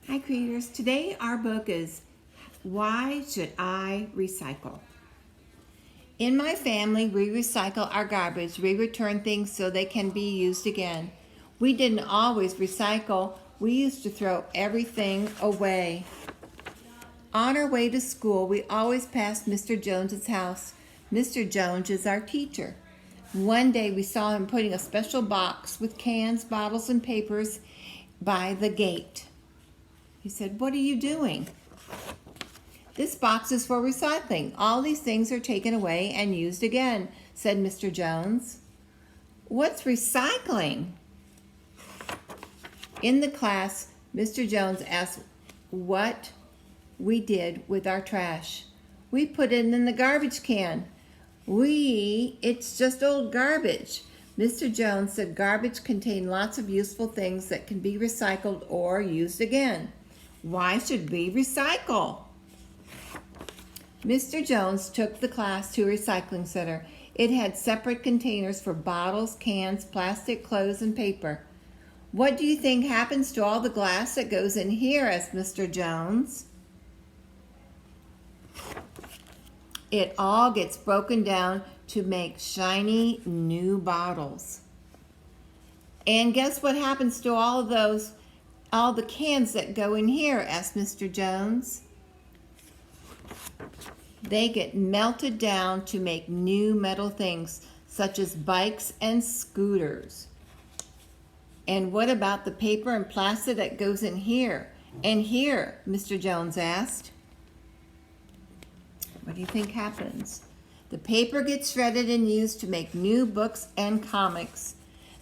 Hi creators, today our book is Why Should I Recycle? In my family, we recycle our garbage. We return things so they can be used again. We didn't always recycle. We used to throw everything away. On our way to school, we always passed Mr. Jones's house. Mr. Jones is our teacher. One day we saw him putting a special box with cans, bottles, and papers by the gate. He said, "What are you doing?" "This box is for recycling. All these things are taken away and used again," said Mr. Jones. "What's recycling?" In the class, Mr. Jones asked what we did with our trash. "We put it in the garbage can." It's just old garbage." Mr. Jones said garbage contained lots of useful things that can be recycled or used again. Why should we recycle? Mr. Jones took the class to a recycling center. It had separate containers for bottles, cans, plastic, clothes, and paper. "What do you think happens to all the glass that goes in here?" asked Mr. Jones. "It all gets broken down to make shiny new bottles." "And guess what happens to all the cans that go in here?" asked Mr. Jones. "They get melted down to make new metal things, such as bikes and scooters." "And what about the paper and plastic that goes in here and here?" Mr. Jones asked. What do you think happens? The paper gets shredded and used to make new books and comics.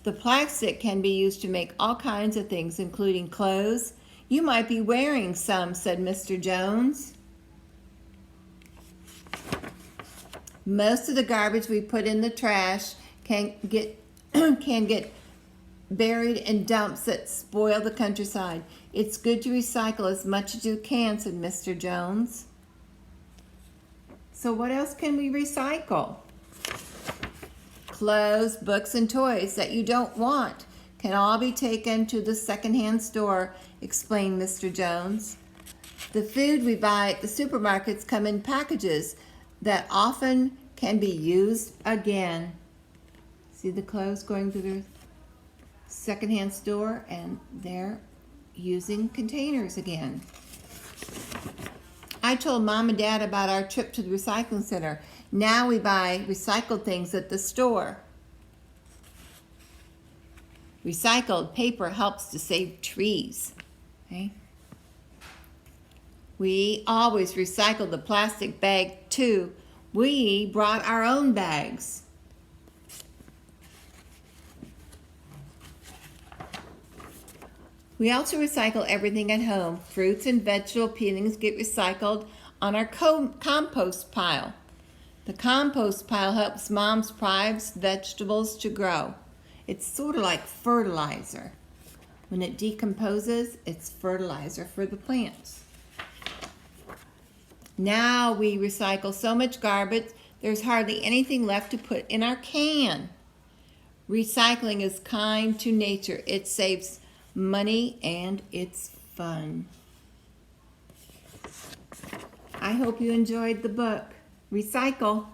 The plastic can be used to make all kinds of things, including clothes. "You might be wearing some," said Mr. Jones. "Most of the garbage we put in the trash can get buried in dumps that spoil the countryside. It's good to recycle as much as you can," said Mr. Jones. "So what else can we recycle?" "Clothes, books, and toys that you don't want can all be taken to the secondhand store," explained Mr. Jones. "The food we buy at the supermarkets come in packages that often can be used again." See the clothes going to the secondhand store, and they're using containers again. I told Mom and Dad about our trip to the recycling center. Now we buy recycled things at the store. Recycled paper helps to save trees. Okay? We always recycle the plastic bag too. We brought our own bags. We also recycle everything at home. Fruits and vegetable peelings get recycled on our compost pile. The compost pile helps Mom's prized vegetables to grow. It's sort of like fertilizer. When it decomposes, it's fertilizer for the plants. Now we recycle so much garbage, there's hardly anything left to put in our can. Recycling is kind to nature. It saves money and it's fun. I hope you enjoyed the book. Recycle.